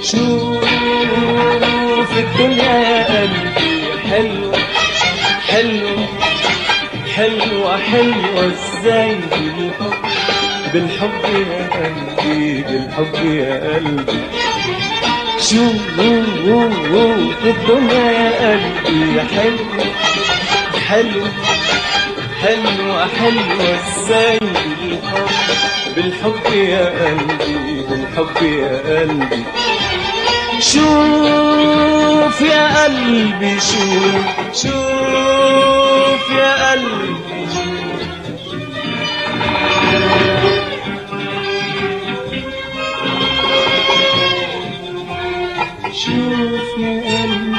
شوف الدنيا يا قلبي حلوة حلوة حلوة حلوة ازاي بالحب بالحب يا قلبي بالحب يا قلبي شوف الدنيا يا قلبي حلوة حلوة حلوة حلوة ازاي بالحب بالحب يا قلبي بالحب يا قلبي شوف يا قلبي شوف يا قلبي شوف يا قلبي